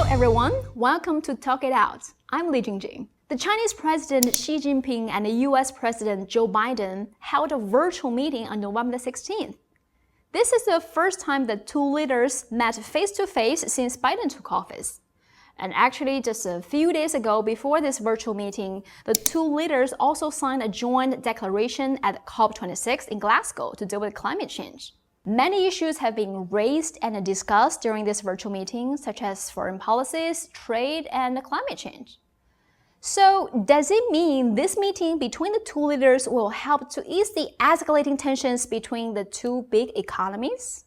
everyone, welcome to Talk It Out. I'm Li Jingjing. The Chinese President Xi Jinping and the US President Joe Biden held a virtual meeting on November 16th. This is the first time the two leaders met face-to-face since Biden took office. And actually, just a few days ago before this virtual meeting, the two leaders also signed a joint declaration at COP26 in Glasgow to deal with climate change. Many issues have been raised and discussed during this virtual meeting, such as foreign policies, trade, and climate change. So, does it mean this meeting between the two leaders will help to ease the escalating tensions between the two big economies?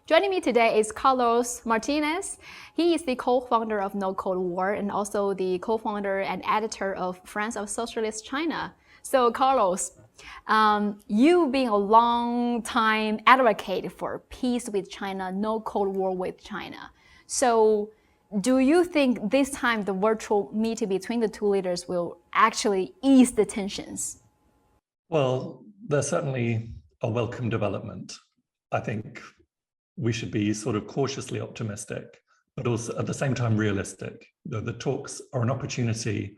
Joining me today is Carlos Martinez. He is the co-founder of No Cold War and also the co-founder and editor of Friends of Socialist China. So, Carlos, you being a long-time advocate for peace with China, no Cold War with China. So, do you think this time the virtual meeting between the two leaders will actually ease the tensions? Well, there's certainly a welcome development. I think we should be sort of cautiously optimistic, but also at the same time realistic. The talks are an opportunity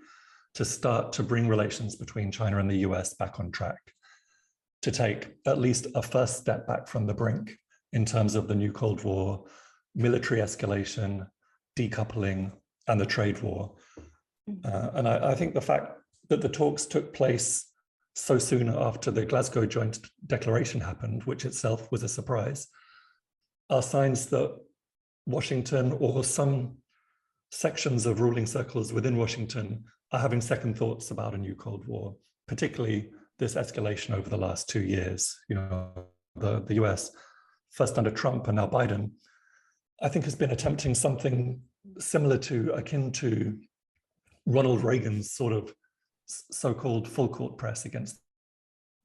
to start to bring relations between China and the US back on track, to take at least a first step back from the brink in terms of the new Cold War, military escalation, decoupling, and the trade war. And I think the fact that the talks took place so soon after the Glasgow Joint Declaration happened, which itself was a surprise, are signs that Washington, or some sections of ruling circles within Washington, are having second thoughts about a new Cold War, particularly this escalation over the last 2 years. You know, the US, first under Trump and now Biden, I think has been attempting something similar to, akin to Ronald Reagan's sort of so-called full court press against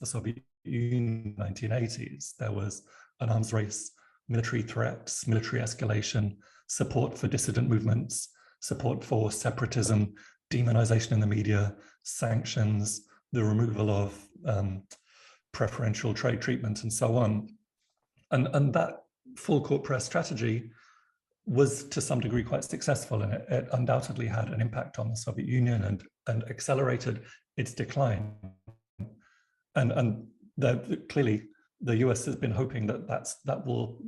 the Soviet Union in the 1980s. There was an arms race, military threats, military escalation, support for dissident movements, support for separatism, demonization in the media, sanctions, the removal of preferential trade treatment, and so on. And that full court press strategy was to some degree quite successful, and it undoubtedly had an impact on the Soviet Union and accelerated its decline. And clearly, the US has been hoping that will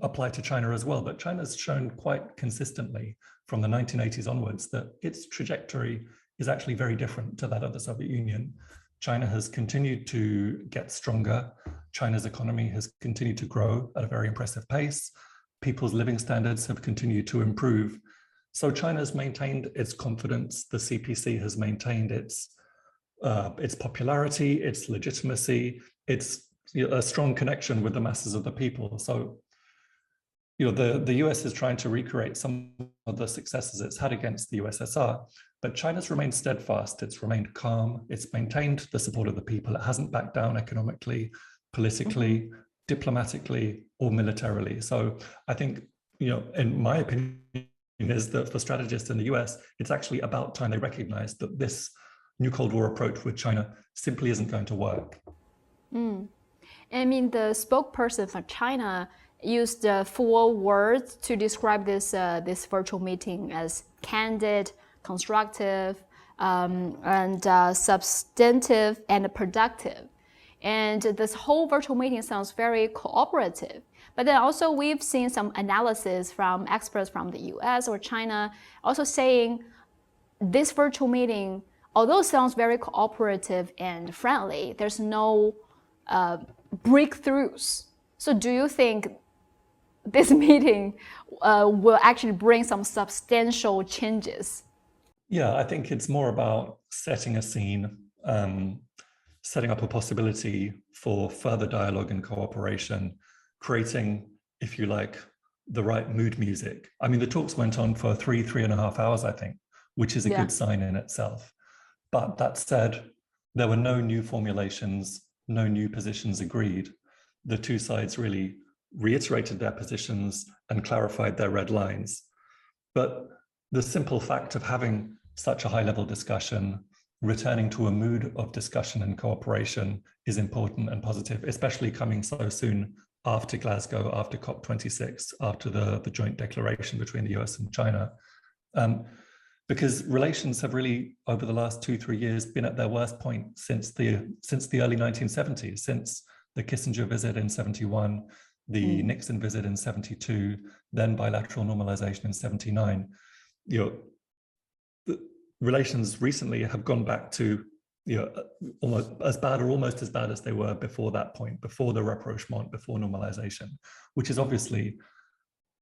apply to China as well. But China's shown quite consistently from the 1980s onwards that its trajectory is actually very different to that of the Soviet Union. China has continued to get stronger. China's economy has continued to grow at a very impressive pace. People's living standards have continued to improve. So China's maintained its confidence. The CPC has maintained its popularity, its legitimacy, its a strong connection with the masses of the people. So, the US is trying to recreate some of the successes it's had against the USSR, but China's remained steadfast. It's remained calm. It's maintained the support of the people. It hasn't backed down economically, politically, diplomatically, or militarily. So I think, in my opinion, is that for strategists in the US, it's actually about time they recognize that this new Cold War approach with China simply isn't going to work. I mean, the spokesperson for China used 4 words to describe this virtual meeting as candid, constructive, and substantive and productive. And this whole virtual meeting sounds very cooperative. But then also we've seen some analysis from experts from the US or China also saying this virtual meeting, although it sounds very cooperative and friendly, there's no breakthroughs. So do you think this meeting will actually bring some substantial changes? Yeah, I think it's more about setting a scene, setting up a possibility for further dialogue and cooperation, creating, if you like, the right mood music. I mean, the talks went on for 3.5 hours, I think, which is a good sign in itself. But that said, there were no new formulations, no new positions agreed. The two sides really reiterated their positions and clarified their red lines. But the simple fact of having such a high-level discussion, returning to a mood of discussion and cooperation is important and positive, especially coming so soon after Glasgow, after COP26, after the joint declaration between the US and China. because relations have really, over the last 2-3 years, been at their worst point since the early 1970s, since the Kissinger visit in 71, the Nixon visit in 72, then bilateral normalization in 79. The relations recently have gone back to almost as bad or almost as bad as they were before that point, before the rapprochement, before normalization, which is obviously,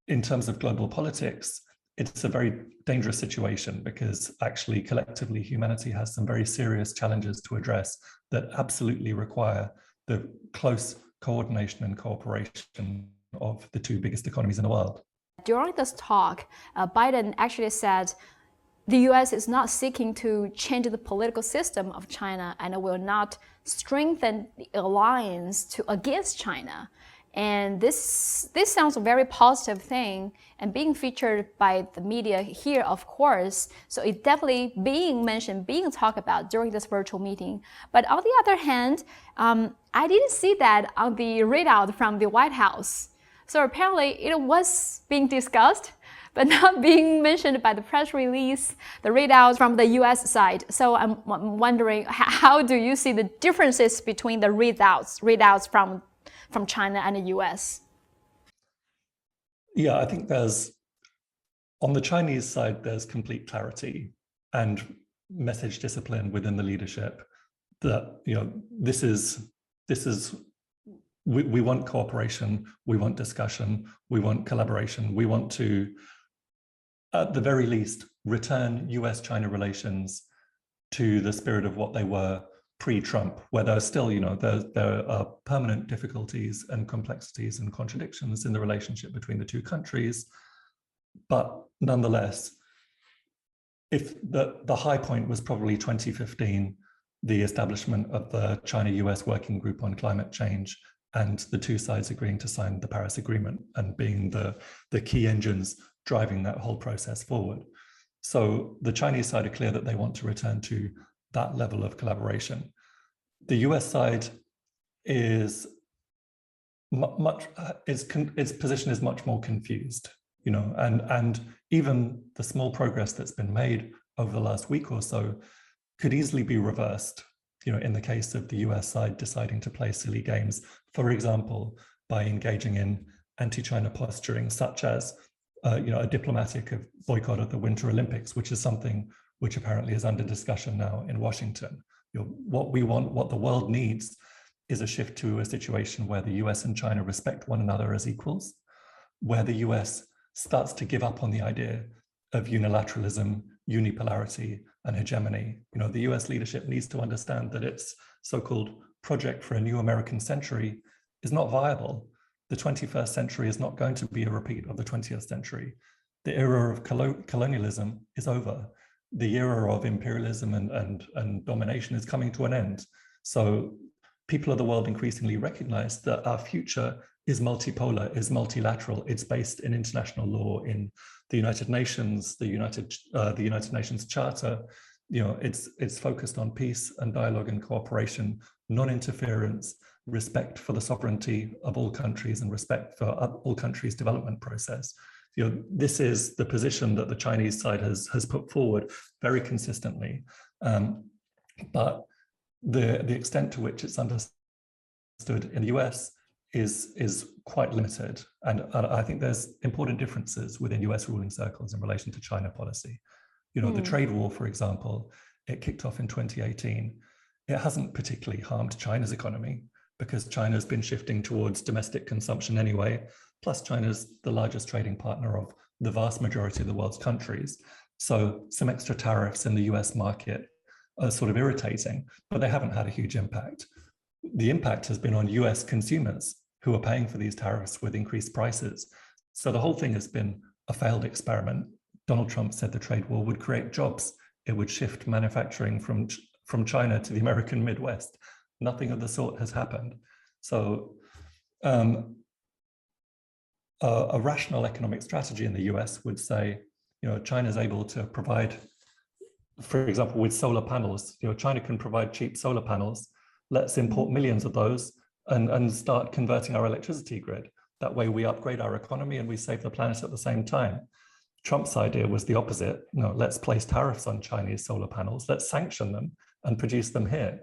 in terms of global politics, it's a very dangerous situation because actually collectively humanity has some very serious challenges to address that absolutely require the close coordination and cooperation of the two biggest economies in the world. During this talk, Biden actually said the US is not seeking to change the political system of China and will not strengthen the alliance against China. And this sounds a very positive thing and being featured by the media here, of course. So it's definitely being mentioned, being talked about during this virtual meeting. But on the other hand, I didn't see that on the readout from the White House. So apparently it was being discussed, but not being mentioned by the press release, the readouts from the US side. So I'm wondering, how do you see the differences between the readouts from China and the US? Yeah, I think on the Chinese side, there's complete clarity and message discipline within the leadership that, we want cooperation, we want discussion, we want collaboration, we want to, at the very least, return US-China relations to the spirit of what they were pre-Trump, where there's still, there are permanent difficulties and complexities and contradictions in the relationship between the two countries. But nonetheless, if the high point was probably 2015, the establishment of the China-US Working Group on Climate Change and the two sides agreeing to sign the Paris Agreement and being the key engines driving that whole process forward. So the Chinese side are clear that they want to return to that level of collaboration. The US side is its position is much more confused, and even the small progress that's been made over the last week or so could easily be reversed, in the case of the US side deciding to play silly games, for example, by engaging in anti-China posturing, such as a diplomatic boycott of the Winter Olympics, which is something which apparently is under discussion now in Washington. What we want, what the world needs, is a shift to a situation where the US and China respect one another as equals, where the US starts to give up on the idea of unilateralism, unipolarity, and hegemony. The US leadership needs to understand that its so-called project for a new American century is not viable. The 21st century is not going to be a repeat of the 20th century. The era of colonialism is over. The era of imperialism and domination is coming to an end. So people of the world increasingly recognize that our future is multipolar, is multilateral. It's based in international law, in the United Nations, the United Nations Charter. It's focused on peace and dialogue and cooperation, non-interference, respect for the sovereignty of all countries, and respect for all countries' development process. This is the position that the Chinese side has put forward very consistently, but the extent to which it's understood in the US is quite limited, and I think there's important differences within US ruling circles in relation to China policy. The trade war, for example, it kicked off in 2018. It hasn't particularly harmed China's economy because China's been shifting towards domestic consumption anyway. Plus, China's the largest trading partner of the vast majority of the world's countries. So some extra tariffs in the US market are sort of irritating, but they haven't had a huge impact. The impact has been on US consumers who are paying for these tariffs with increased prices. So the whole thing has been a failed experiment. Donald Trump said the trade war would create jobs. It would shift manufacturing from China to the American Midwest. Nothing of the sort has happened. So a rational economic strategy in the US would say, China's able to provide, for example, with solar panels, China can provide cheap solar panels. Let's import millions of those and start converting our electricity grid. That way we upgrade our economy and we save the planet at the same time. Trump's idea was the opposite. No, let's place tariffs on Chinese solar panels, let's sanction them and produce them here.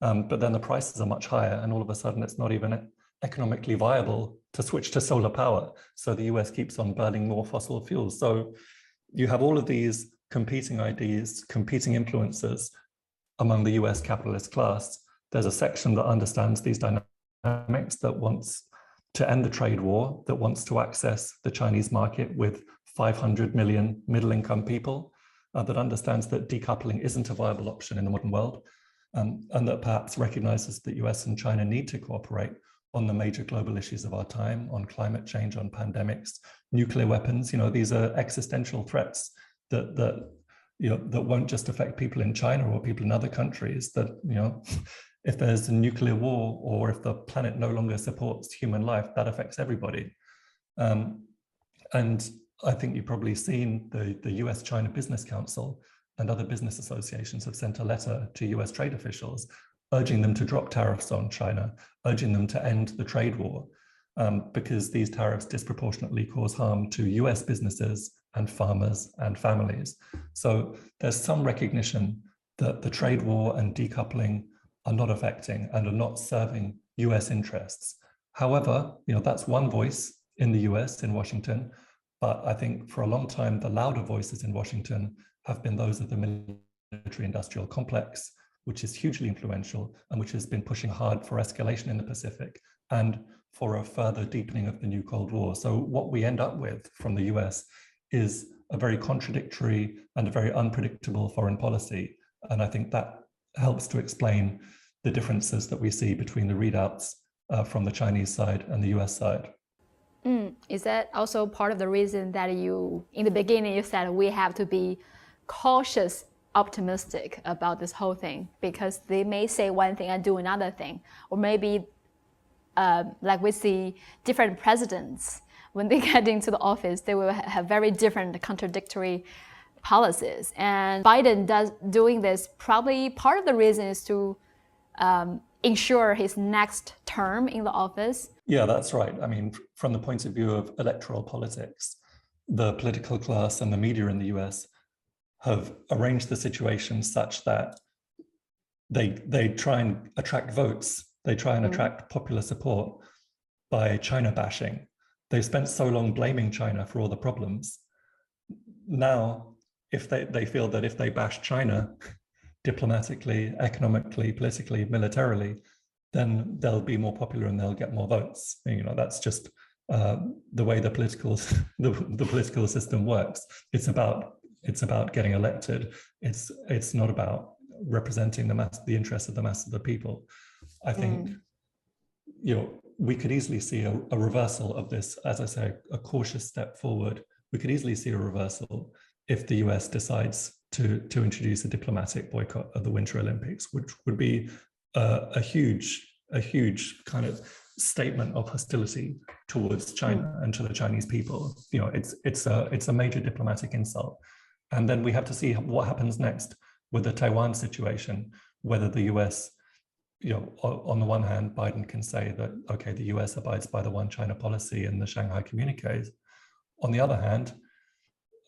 But then the prices are much higher, and all of a sudden it's not even economically viable to switch to solar power. So the US keeps on burning more fossil fuels. So you have all of these competing ideas, competing influences among the US capitalist class. There's a section that understands these dynamics, that wants to end the trade war, that wants to access the Chinese market with 500 million middle-income people, that understands that decoupling isn't a viable option in the modern world, and that perhaps recognizes that US and China need to cooperate on the major global issues of our time, on climate change, on pandemics, nuclear weapons. These are existential threats that won't just affect people in China or people in other countries. That if there's a nuclear war, or if the planet no longer supports human life, that affects everybody. And I think you've probably seen the US-China Business Council and other business associations have sent a letter to US trade officials urging them to drop tariffs on China, urging them to end the trade war, because these tariffs disproportionately cause harm to US businesses and farmers and families. So there's some recognition that the trade war and decoupling are not affecting and are not serving US interests. However, that's one voice in the US, in Washington, but I think for a long time, the louder voices in Washington have been those of the military-industrial complex, which is hugely influential and which has been pushing hard for escalation in the Pacific and for a further deepening of the new Cold War. So what we end up with from the US is a very contradictory and a very unpredictable foreign policy. And I think that helps to explain the differences that we see between the readouts from the Chinese side and the US side. Is that also part of the reason that in the beginning, you said we have to be cautious, optimistic about this whole thing, because they may say one thing and do another thing, or maybe like we see different presidents, when they get into the office, they will have very different contradictory policies. And Biden doing this, probably part of the reason is to ensure his next term in the office. Yeah, that's right. I mean, from the point of view of electoral politics, the political class and the media in the US have arranged the situation such that they try and attract votes. They try and attract popular support by China bashing. They've spent so long blaming China for all the problems. Now, if they feel that if they bash China diplomatically, economically, politically, militarily, then they'll be more popular and they'll get more votes. That's just the way the political system works. It's about getting elected. It's not about representing the interests of the mass of the people. I think we could easily see a reversal of this, as I say, a cautious step forward. We could easily see a reversal if the US decides to introduce a diplomatic boycott of the Winter Olympics, which would be a huge kind of statement of hostility towards China and to the Chinese people. It's a major diplomatic insult. And then we have to see what happens next with the Taiwan situation, whether the US, on the one hand, Biden can say that, okay, the US abides by the One-China policy and the Shanghai Communiques. On the other hand,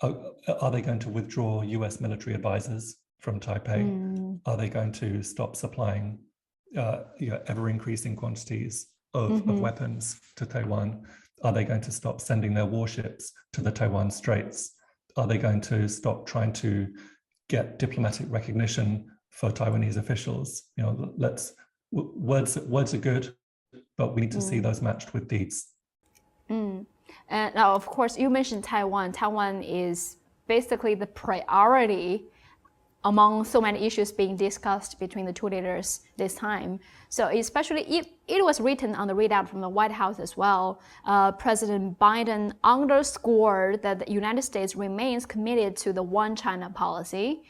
are they going to withdraw US military advisors from Taipei? Are they going to stop supplying ever-increasing quantities of weapons to Taiwan? Are they going to stop sending their warships to the Taiwan Straits? Are they going to stop trying to get diplomatic recognition for Taiwanese officials? Words are good, but we need to see those matched with deeds. And now, of course, you mentioned Taiwan. Taiwan is basically the priority among so many issues being discussed between the two leaders this time. So especially it was written on the readout from the White House as well. President Biden underscored that the United States remains committed to the One-China policy,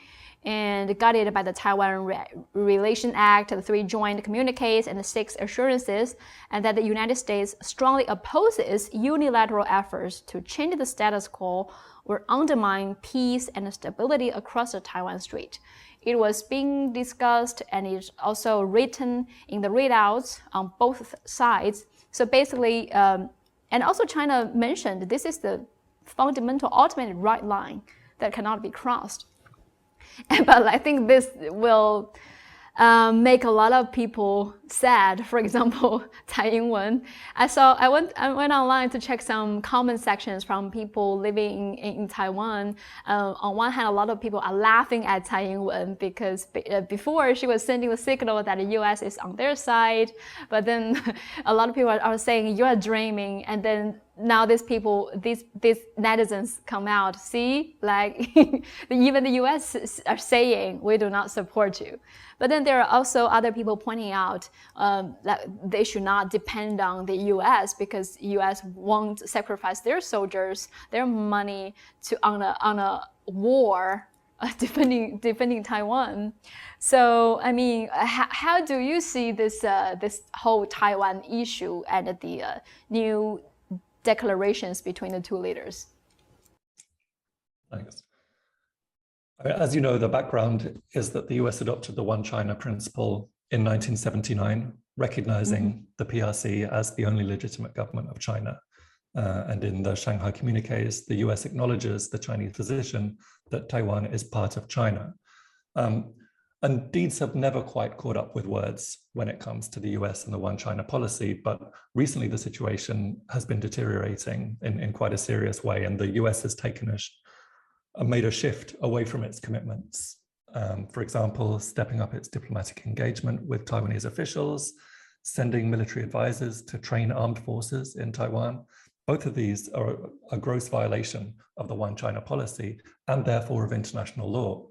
and guided by the Taiwan Relation Act, the 3 joint communiques, and the 6 assurances, and that the United States strongly opposes unilateral efforts to change the status quo or undermine peace and stability across the Taiwan Strait. It was being discussed and it's also written in the readouts on both sides. So basically, and also China mentioned this is the fundamental, ultimate right line that cannot be crossed. But I think this will make a lot of people sad. For example, Taiwan. I went online to check some comment sections from people living in Taiwan. On one hand, a lot of people are laughing at Taiwan because before she was sending the signal that the U.S. is on their side, but then a lot of people are saying you are dreaming, and then now these netizens come out, see, like even the U.S. are saying we do not support you. But then there are also other people pointing out that they should not depend on the U.S. because U.S. won't sacrifice their soldiers, their money on a war defending Taiwan. So I mean, how do you see this whole Taiwan issue and the new declarations between the two leaders? Thanks. As you know, the background is that the US adopted the One-China principle in 1979, recognizing the PRC as the only legitimate government of China. And in the Shanghai Communiques, the US acknowledges the Chinese position that Taiwan is part of China. And deeds have never quite caught up with words when it comes to the US and the One-China policy, but recently the situation has been deteriorating in quite a serious way, and the US has made a shift away from its commitments. For example, stepping up its diplomatic engagement with Taiwanese officials, sending military advisors to train armed forces in Taiwan. Both of these are a gross violation of the One-China policy and therefore of international law.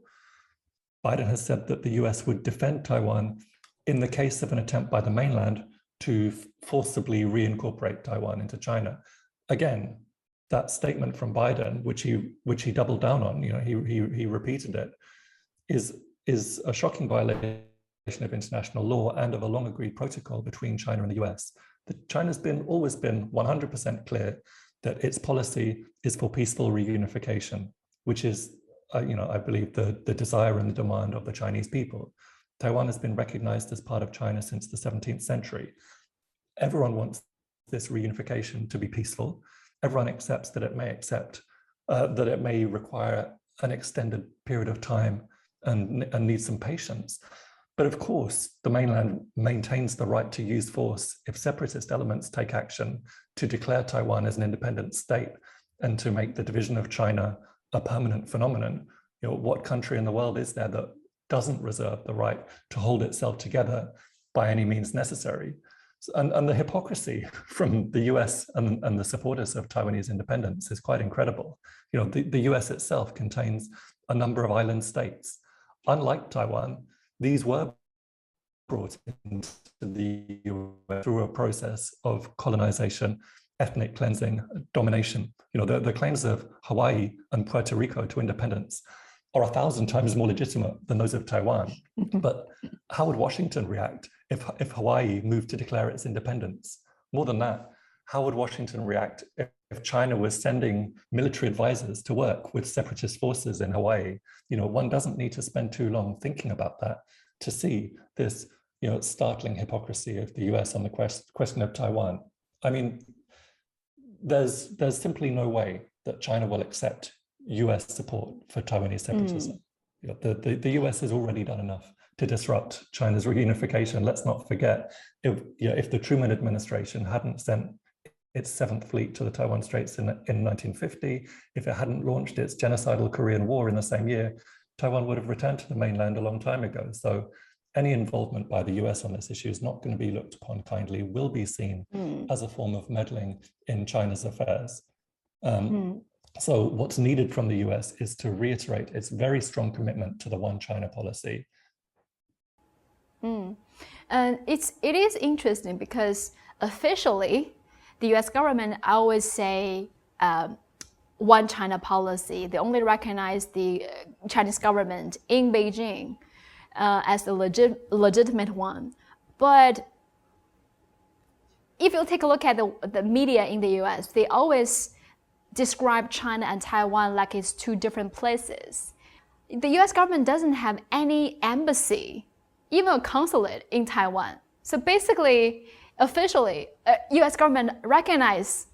Biden has said that the US would defend Taiwan in the case of an attempt by the mainland to forcibly reincorporate Taiwan into China. Again, that statement from Biden, which he doubled down on, he repeated it, is a shocking violation of international law and of a long agreed protocol between China and the US. China's always been 100% clear that its policy is for peaceful reunification, which is, I believe, the desire and the demand of the Chinese people. Taiwan has been recognized as part of China since the 17th century. Everyone wants this reunification to be peaceful. Everyone accepts that it may require an extended period of time and needs some patience. But of course, the mainland maintains the right to use force if separatist elements take action to declare Taiwan as an independent state and to make the division of China a permanent phenomenon. What country in the world is there that doesn't reserve the right to hold itself together by any means necessary? And the hypocrisy from the US and the supporters of Taiwanese independence is quite incredible. The US itself contains a number of island states. Unlike Taiwan, these were brought into the US through a process of colonization, ethnic cleansing, domination. The claims of Hawaii and Puerto Rico to independence are 1,000 times more legitimate than those of Taiwan. But how would Washington react if Hawaii moved to declare its independence? More than that, how would Washington react if China was sending military advisors to work with separatist forces in Hawaii? One doesn't need to spend too long thinking about that to see this, startling hypocrisy of the US on the question of Taiwan. I mean, there's simply no way that China will accept US support for Taiwanese separatism. The US has already done enough to disrupt China's reunification. Let's not forget, if the Truman administration hadn't sent its 7th Fleet to the Taiwan Straits in 1950, if it hadn't launched its genocidal Korean War in the same year, Taiwan would have returned to the mainland a long time ago. So any involvement by the US on this issue is not going to be looked upon kindly, will be seen as a form of meddling in China's affairs. So what's needed from the US is to reiterate its very strong commitment to the One-China policy. And it is interesting because officially, the US government always say One-China policy. They only recognize the Chinese government in Beijing as the legitimate one. But if you take a look at the media in the US, they always describe China and Taiwan like it's two different places. The US government doesn't have any embassy, even a consulate in Taiwan. So basically, officially, US government recognizes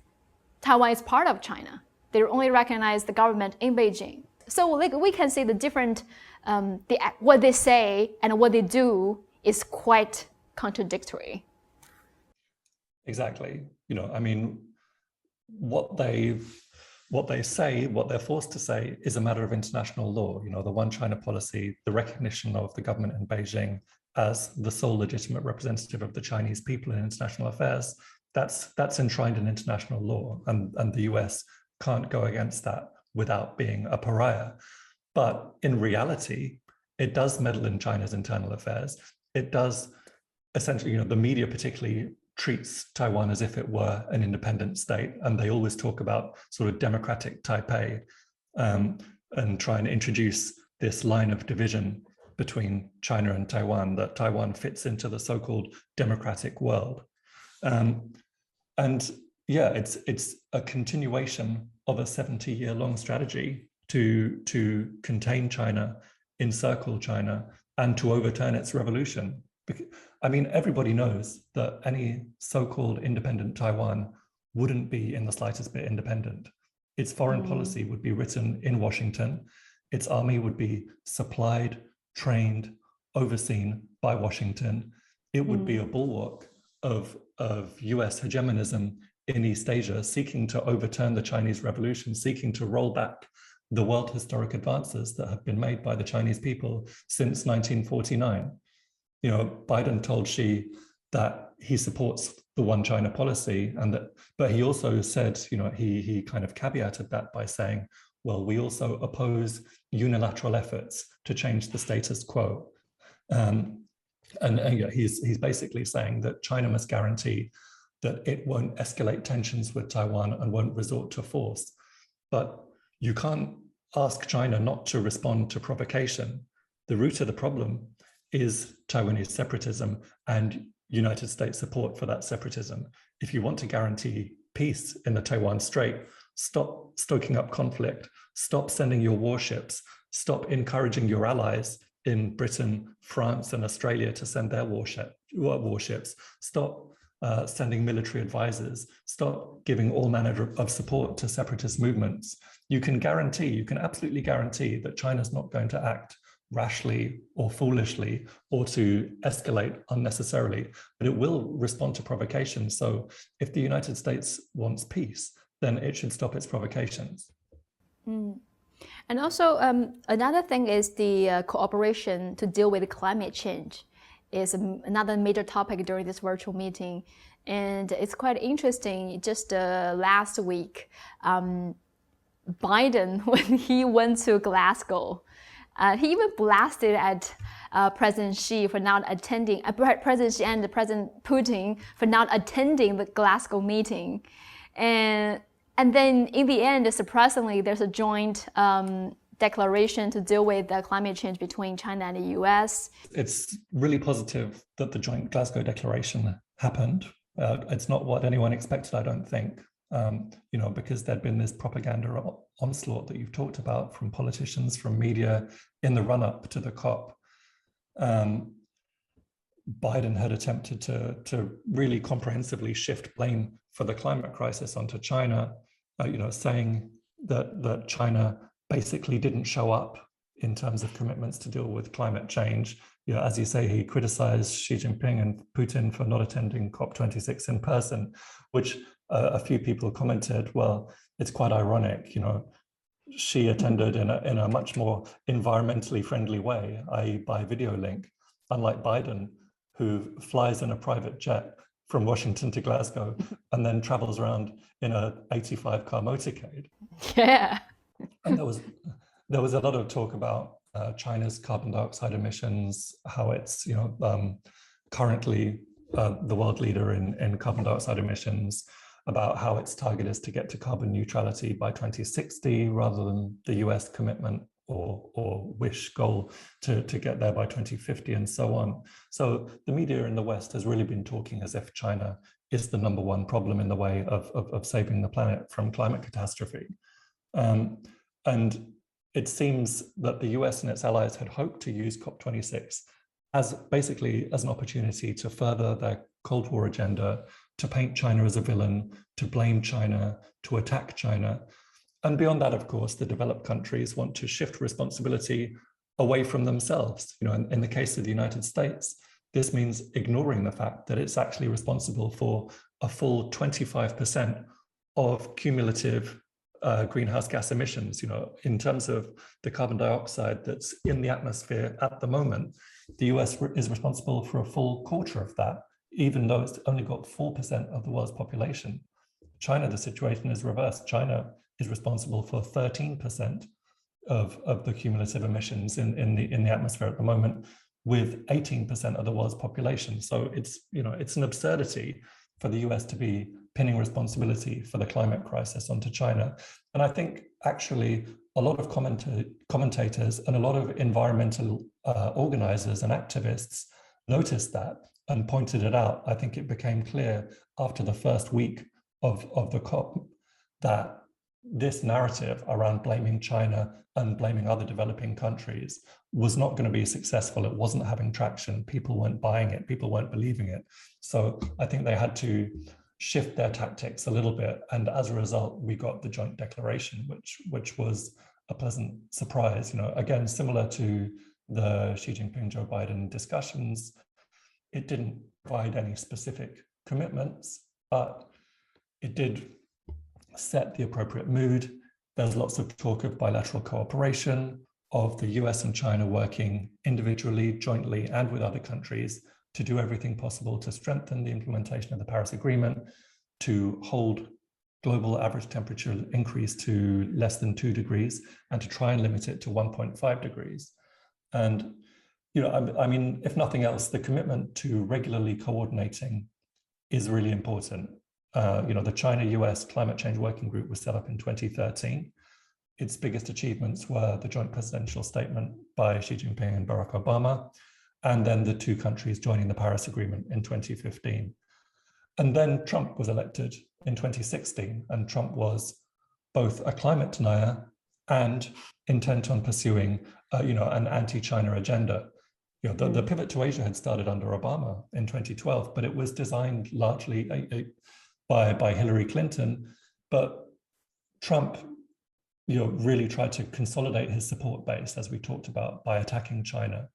Taiwan is part of China. They only recognize the government in Beijing. So like we can see the different, what they say and what they do is quite contradictory. Exactly. I mean, what they say, what they're forced to say, is a matter of international law. The One China policy, the recognition of the government in Beijing as the sole legitimate representative of the Chinese people in international affairs, that's enshrined in international law, and the US can't go against that without being a pariah. But in reality, it does meddle in China's internal affairs. It does essentially, the media particularly treats Taiwan as if it were an independent state, and they always talk about sort of democratic Taipei, and try and introduce this line of division between China and Taiwan, that Taiwan fits into the so-called democratic world. And yeah, it's a continuation of a 70-year-long strategy to contain China, encircle China, and to overturn its revolution. I mean, everybody knows that any so-called independent Taiwan wouldn't be in the slightest bit independent. Its foreign policy would be written in Washington. Its army would be supplied, trained, overseen by Washington. It would be a bulwark of US hegemonism in East Asia, seeking to overturn the Chinese Revolution, seeking to roll back the world historic advances that have been made by the Chinese people since 1949. Biden told Xi that he supports the One China policy, but he also said, he kind of caveated that by saying, well, we also oppose unilateral efforts to change the status quo. And he's basically saying that China must guarantee that it won't escalate tensions with Taiwan and won't resort to force. But you can't ask China not to respond to provocation. The root of the problem is Taiwanese separatism and United States support for that separatism. If you want to guarantee peace in the Taiwan Strait, stop stoking up conflict, stop sending your warships, stop encouraging your allies in Britain, France, and Australia to send their warships, stop sending military advisors, stop giving all manner of support to separatist movements. You can absolutely guarantee that China's not going to act rashly or foolishly or to escalate unnecessarily, but it will respond to provocation. So if the United States wants peace, then it should stop its provocations. And also another thing is the cooperation to deal with climate change is another major topic during this virtual meeting. And it's quite interesting, just last week, Biden, when he went to Glasgow, he even blasted at President Xi for not attending, President Xi and President Putin for not attending the Glasgow meeting. And then in the end, surprisingly, there's a joint declaration to deal with the climate change between China and the US. It's really positive that the joint Glasgow declaration happened. It's not what anyone expected, I don't think, because there'd been this propaganda onslaught that you've talked about from politicians, from media in the run-up to the COP. Biden had attempted to really comprehensively shift blame for the climate crisis onto China, saying that China basically didn't show up in terms of commitments to deal with climate change. As you say, he criticized Xi Jinping and Putin for not attending COP26 in person, which a few people commented, well, it's quite ironic, Xi attended in a much more environmentally friendly way, i.e. by video link, unlike Biden, who flies in a private jet from Washington to Glasgow and then travels around in a 85-car motorcade. Yeah. And there was a lot of talk about China's carbon dioxide emissions, how it's currently the world leader in carbon dioxide emissions, about how its target is to get to carbon neutrality by 2060 rather than the US commitment or wish goal to get there by 2050 and so on. So the media in the West has really been talking as if China is the number one problem in the way of saving the planet from climate catastrophe. And it seems that the US and its allies had hoped to use COP26 as basically as an opportunity to further their Cold War agenda, to paint China as a villain, to blame China, to attack China. And beyond that, of course, the developed countries want to shift responsibility away from themselves. In the case of the United States, this means ignoring the fact that it's actually responsible for a full 25% of cumulative greenhouse gas emissions. In terms of the carbon dioxide that's in the atmosphere at the moment, the US is responsible for a full quarter of that, even though it's only got 4% of the world's population. China, the situation is reversed. China is responsible for 13% of the cumulative emissions in the atmosphere at the moment, with 18% of the world's population. So it's an absurdity for the US to be pinning responsibility for the climate crisis onto China. And I think actually a lot of commentators and a lot of environmental organizers and activists noticed that and pointed it out. I think it became clear after the first week of the COP that this narrative around blaming China and blaming other developing countries was not going to be successful. It wasn't having traction. People weren't buying it. People weren't believing it. So I think they had to shift their tactics a little bit. And as a result, we got the joint declaration, which was a pleasant surprise. Again, similar to the Xi Jinping, Joe Biden discussions, it didn't provide any specific commitments, but it did set the appropriate mood. There's lots of talk of bilateral cooperation, of the US and China working individually, jointly, and with other countries to do everything possible to strengthen the implementation of the Paris Agreement, to hold global average temperature increase to less than 2 degrees, and to try and limit it to 1.5 degrees. And, I mean, if nothing else, the commitment to regularly coordinating is really important. The China-US Climate Change Working Group was set up in 2013. Its biggest achievements were the joint presidential statement by Xi Jinping and Barack Obama, and then the two countries joining the Paris Agreement in 2015. And then Trump was elected in 2016, and Trump was both a climate denier and intent on pursuing, an anti-China agenda. The pivot to Asia had started under Obama in 2012, but it was designed largely by Hillary Clinton. But Trump, really tried to consolidate his support base, as we talked about, by attacking China.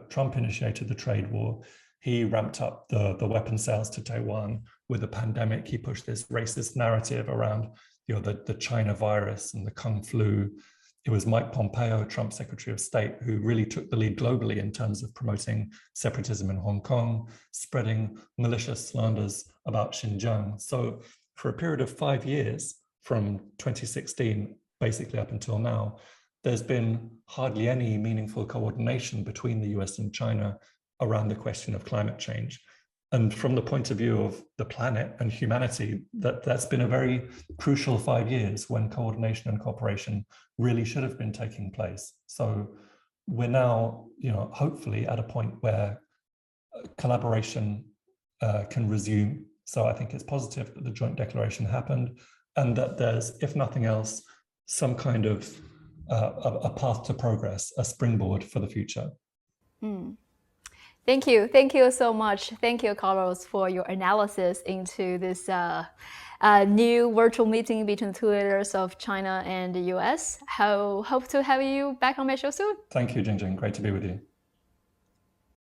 Trump initiated the trade war. He ramped up the weapon sales to Taiwan. With the pandemic, he pushed this racist narrative around, the China virus and the Kung flu. It was Mike Pompeo, Trump's Secretary of State, who really took the lead globally in terms of promoting separatism in Hong Kong, spreading malicious slanders about Xinjiang. So for a period of 5 years, from 2016, basically up until now, there's been hardly any meaningful coordination between the US and China around the question of climate change. And from the point of view of the planet and humanity, that's been a very crucial 5 years when coordination and cooperation really should have been taking place. So we're now, hopefully at a point where collaboration can resume. So I think it's positive that the joint declaration happened, and that there's, if nothing else, some kind of a path to progress, a springboard for the future. Thank you so much. Thank you, Carlos, for your analysis into this new virtual meeting between two leaders of China and the US. Hope to have you back on my show soon. Thank you, Jingjing. Great to be with you.